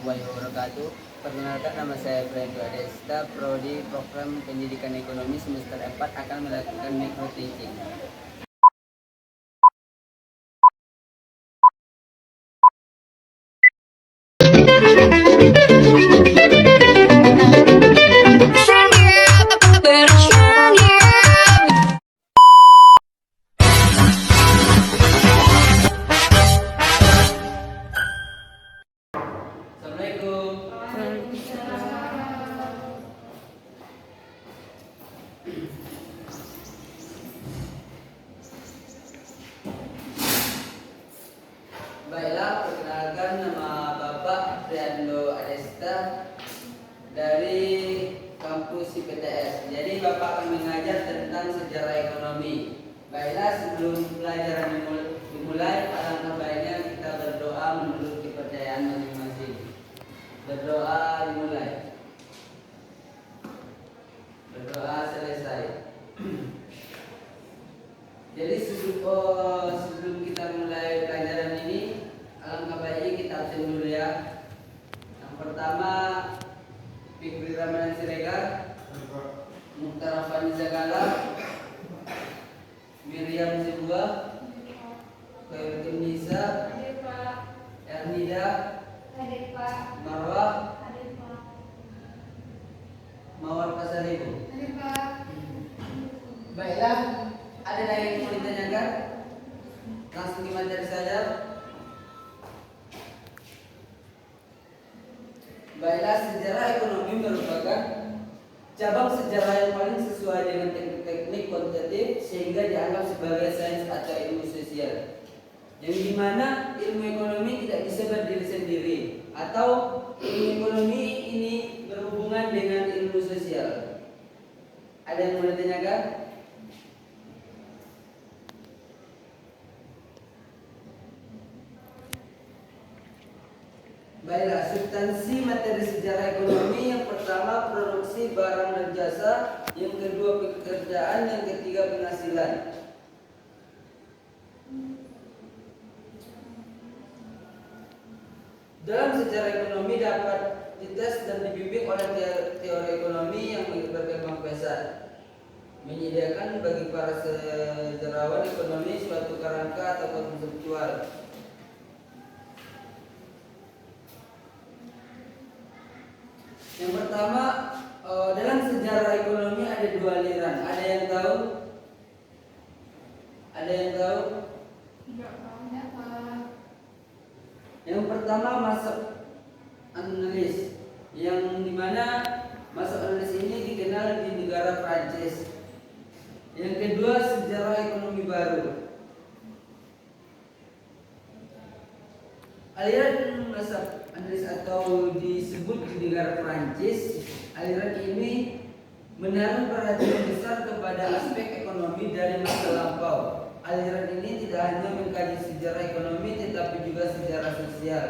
warahmatullahi wabarakatuh. Perkenalkan, nama saya Brando Adesta, Prodi Program Pendidikan Ekonomi semester 4 akan melakukan micro teaching. Assalamualaikum. Baiklah, perkenalkan, nama Bapak Brando Adesta dari kampus IPTS. Jadi Bapak akan mengajar tentang sejarah ekonomi. Baiklah, sebelum pelajaran dimulai, alangkah baiknya kita berdoa menurut kepercayaan masing-masing. Berdoa dimulai. Berdoa selesai. Jadi sebelum kita mulai pelajaran ini, alangkah baiknya kita absen dulu ya. Yang pertama, Fikri Ramadan Siregar, Mukhtar Afani Zagala, Miriam Zibua, Khairul Nisa, Ernida, Marwah, Mawar Pasaribu. Baiklah, ada lagi yang mau ditanyakan? Langsung ke materi saja. Baiklah, sejarah ekonomi merupakan cabang sejarah yang paling sesuai dengan teknik kuantitatif sehingga dianggap sebagai sains atau ilmu sosial. Yang dimana ilmu ekonomi tidak bisa berdiri sendiri atau ilmu ekonomi ini berhubungan dengan ilmu sosial. Ada yang mau ditanyakan? Baiklah, substansi materi sejarah ekonomi yang pertama produksi barang dan jasa, yang kedua pekerjaan, yang ketiga penghasilan. Dalam sejarah ekonomi dapat dites dan dibimbing oleh teori ekonomi yang berkembang pesat, menyediakan bagi para sejarawan ekonomi suatu kerangka atau konseptual. Yang pertama, dalam sejarah ekonomi ada dua aliran. Ada yang tahu? Ada yang tahu? Yang pertama, masuk analis, yang dimana masuk analis ini dikenal di negara Prancis. Yang kedua, sejarah ekonomi baru. Aliran masuk analis atau disebut di negara Prancis, aliran ini menaruh perhatian besar kepada aspek ekonomi dari masa lampau. Aliran ini tidak hanya mengkaji sejarah ekonomi tetapi juga sejarah sosial.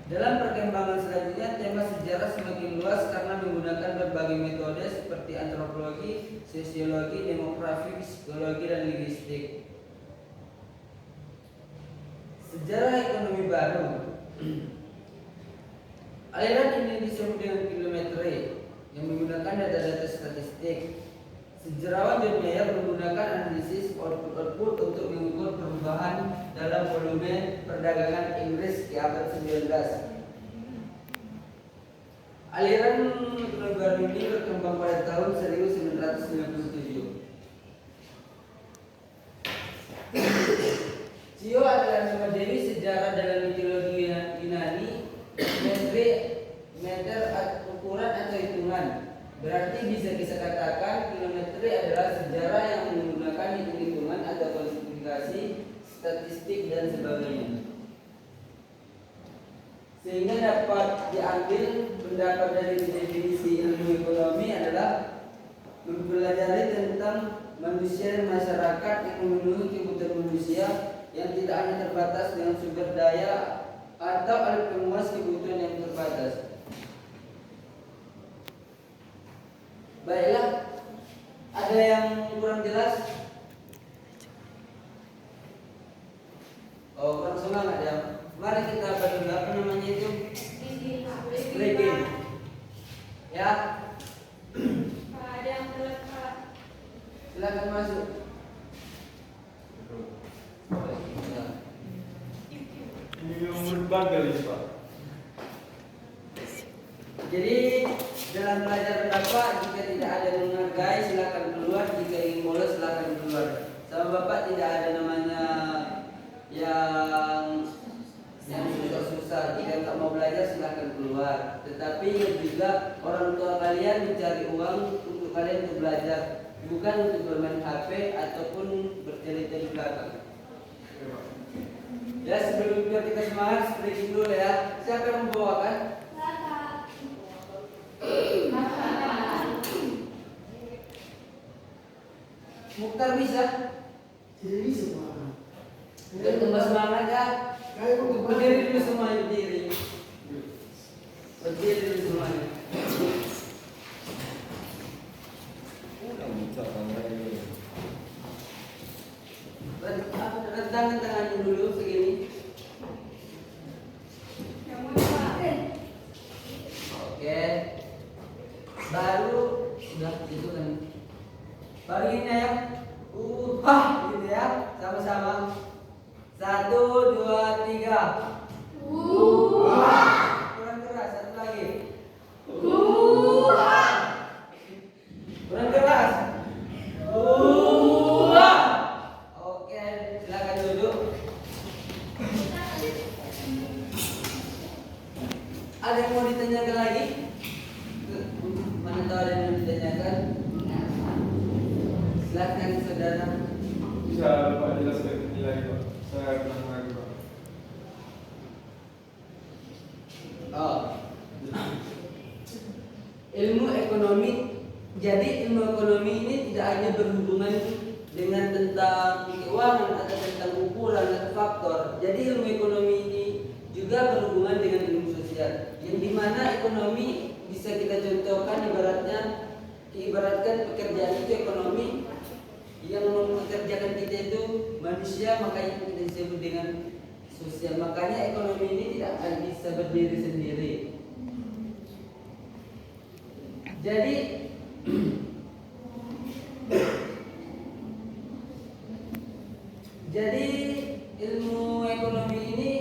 Dalam perkembangan selanjutnya, tema sejarah semakin luas karena menggunakan berbagai metode seperti antropologi, sosiologi, demografi, psikologi, dan linguistik. Sejarah ekonomi baru. Aliran ini disebut dengan kilometri yang menggunakan data-data statistik. Sejarawan John Mayer menggunakan analisis output untuk mengukur perubahan dalam volume perdagangan Inggris di abad 19. Aliran ekonomi baru ini berkembang pada tahun 1997. Sio adalah nama dewi sejarah dalam mitologi Yunani. Meter ukuran atau hitungan. Berarti bisa kita katakan kilometri adalah sejarah yang menggunakan hitung-hitungan atau kuantifikasi, statistik, dan sebagainya. Sehingga dapat diambil pendapat dari definisi ilmu ekonomi adalah mempelajari tentang manusia dan masyarakat yang memenuhi kebutuhan manusia yang tidak hanya terbatas dengan sumber daya atau alat pemuas kebutuhan yang terbatas. Baiklah, ada yang kurang jelas? Kurang semangat ya. Mari kita bagi apa namanya itu? Jadi dalam belajar Bapak, jika tidak ada yang menghargai silakan keluar, jika ingin bolos silakan keluar. Sama Bapak tidak ada namanya yang susah-susah. Jika nggak mau belajar silakan keluar. Tetapi juga orang tua kalian mencari uang untuk kalian untuk belajar, bukan untuk bermain HP ataupun bertele-tele di belakang. Ya, sebelum kita semangat, seperti dulu ya. Siapa yang membawakan? Mukhtar bisa? Tidak bisa, Pak. Udah tambah semangat ya. Berdiri dulu semuanya, berdiri. Berdiri dulu semuanya. Rentangkan tangannya dulu segini. Oke. Baru sudah itu kan. Baru ini ya. Gitu ya. Sama-sama. 1, 2, 3. Kurang keras, satu lagi. Kurang keras. Oke, silakan duduk. Ada yang mau ditanyakan lagi? Mana tahu ada yang mau ditanyakan? Silakan saudara. Bisa Pak jelaskan nilai Pak? Saya pernah lagi Pak. Ilmu ekonomi. Jadi ilmu ekonomi ini tidak hanya berhubungan dengan tentang keuangan atau tentang ukuran atau faktor. Jadi ilmu ekonomi ini juga berhubungan dengan ilmu sosial. Yang dimana ekonomi bisa kita contohkan ibaratkan pekerjaan itu ekonomi, yang mempekerjakan kita itu manusia, makanya kita disebut dengan sosial. Makanya ekonomi ini tidak akan bisa berdiri sendiri. Jadi ilmu ekonomi ini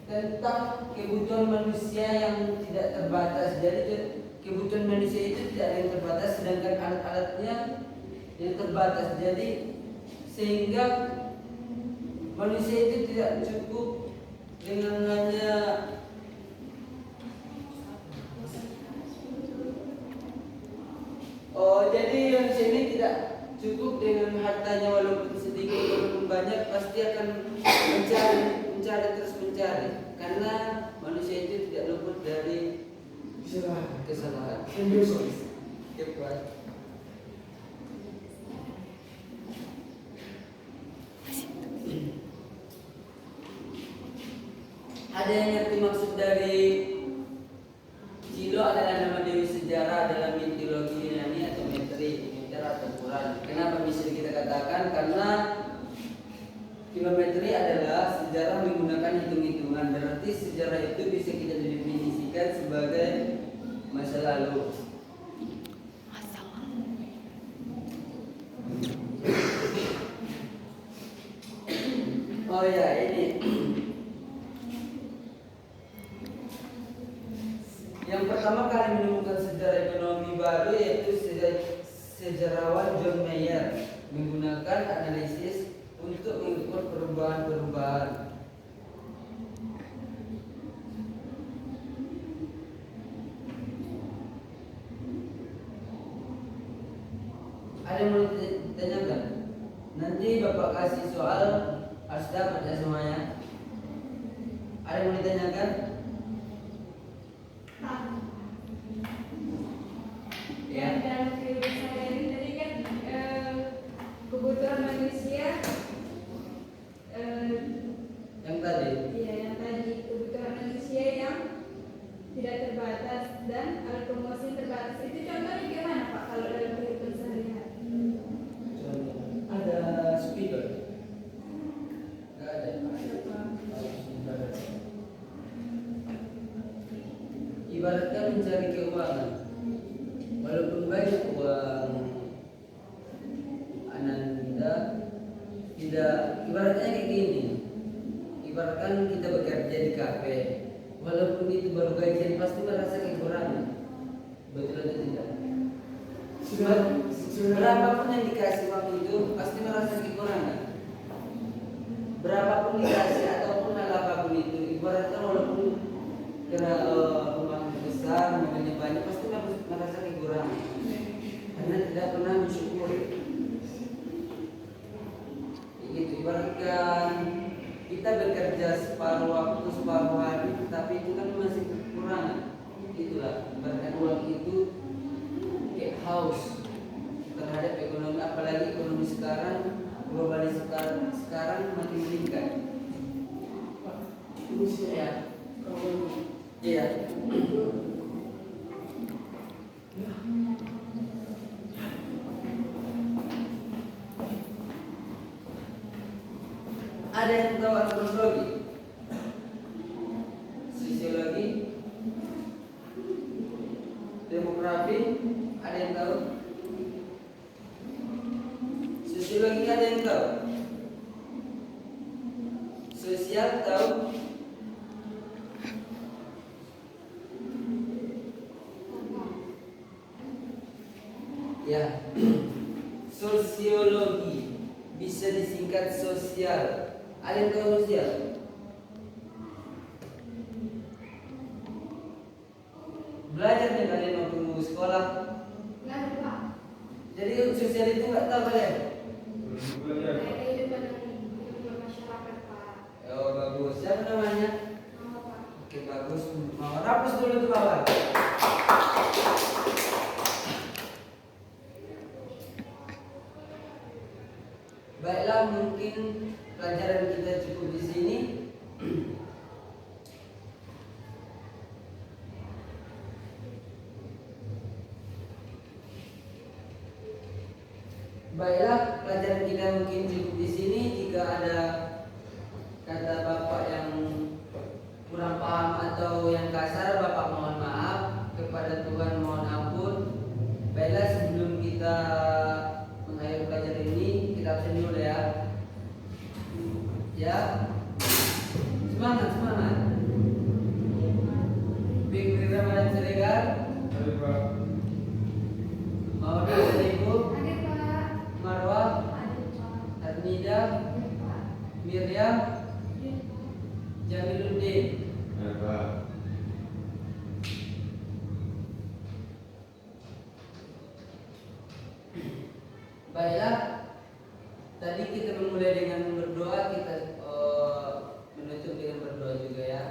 tentang kebutuhan manusia yang tidak terbatas. Jadi kebutuhan manusia itu tidak ada yang terbatas, sedangkan alat-alatnya yang terbatas. Jadi sehingga manusia itu tidak cukup dengan hanya jadi manusia ini tidak cukup dengan hartanya, walaupun sedikit walaupun banyak pasti akan mencari terus mencari, karena manusia itu tidak luput dari kesalahan. Ada yang ngerti maksud dari Cilo adalah nama dewi sejarah dalam mitologi Yunani atau metri, meter atau ukuran. Kenapa bisa kita katakan? Karena kilometri adalah sejarah menggunakan hitung-hitungan. Berarti sejarah itu bisa kita definisikan sebagai masa lalu. Oh ya, ini yang pertama kali menemukan sejarah ekonomi baru yaitu sejarawan John Mayer menggunakan analisis untuk mengukur perubahan-perubahan. Ada yang mau ditanyakan? Nanti Bapak kasih soal, harus dapat ya semuanya. Ada yang mau ditanyakan? Ya, dalam kehidupan sehari-hari tadi kan kebutuhan manusia Yang tadi? iya, yang tadi kebutuhan manusia yang tidak terbatas dan alat promosi terbatas. Itu contohnya gimana Pak kalau dalam kehidupan sehari-hari? Ada speaker? Nggak ada. Ibaratkan mencari keuangan, walaupun banyak uang Ananda, tidak, ibaratnya kayak gini. Ibaratkan kita bekerja di kafe, Walaupun itu baru gajian pasti merasa kekurangan. Betul atau tidak? Berapapun yang dikasih waktu itu pasti merasa kekurangan. Berapapun dikasih ataupun hal apapun itu, ibaratnya walaupun rumah besar, mobilnya banyak, pasti merasa kekurangan karena tidak pernah mensyukuri. Gitu, ibaratkan kita bekerja separuh waktu, separuh hari, tapi itu kan masih kekurangan. Itulah, ibaratkan uang itu kayak haus terhadap ekonomi, apalagi ekonomi sekarang, globalisasi sekarang makin meningkat. Ya. Iya. Ada yang tahu antropologi, sosiologi, demografi, ada yang tahu? Sosiologi ada yang tahu? Sosial tahu? Ya. Sosiologi bisa disingkat sosial. Ada yang tahu sosial? Belajar nih kalian waktu sekolah. Belajar Pak. Jadi sosial itu nggak tahu kalian? Belajar. Kehidupan masyarakat Pak. Oh bagus. Siapa namanya? Nama Pak. Oke bagus. Mau rapus dulu tuh bawah. Baiklah, mungkin pelajaran kita cukup di sini. Baiklah, pelajaran kita mungkin cukup di sini. Jika ada kata Bapak yang kurang paham atau yang kasar, Bapak mohon maaf. Kepada Tuhan mohon ampun. Baiklah, sebelum kita mengakhiri pelajaran ini, kita absen dulu ya. Ya, semangat semangat. Big Ramadan Siregar, Ada Pak. mau dari Ibu, Ada Pak. Marwah, Ada Pak. Arnida, Ada Pak. Miriam, Ada Pak. Jamiluddin. Ada Pak. Baiklah, tadi kita memulai dengan berdoa, kita menutup dengan berdoa juga ya.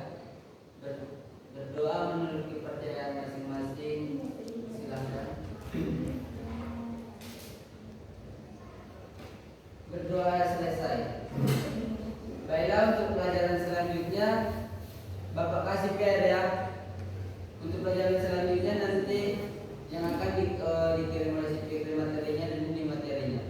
Berdoa menurut kepercayaan masing-masing. Silakan. Berdoa selesai. Baiklah, untuk pelajaran selanjutnya Bapak kasih PR ya. Untuk pelajaran selanjutnya nanti yang akan dikirim oleh si pikir materinya dan ini materinya.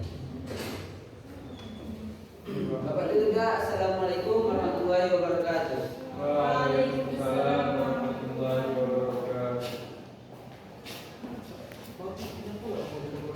Bapak itu juga. Assalamualaikum warahmatullahi wabarakatuh. Waalaikumsalam warahmatullahi wabarakatuh. Mau kita pulang.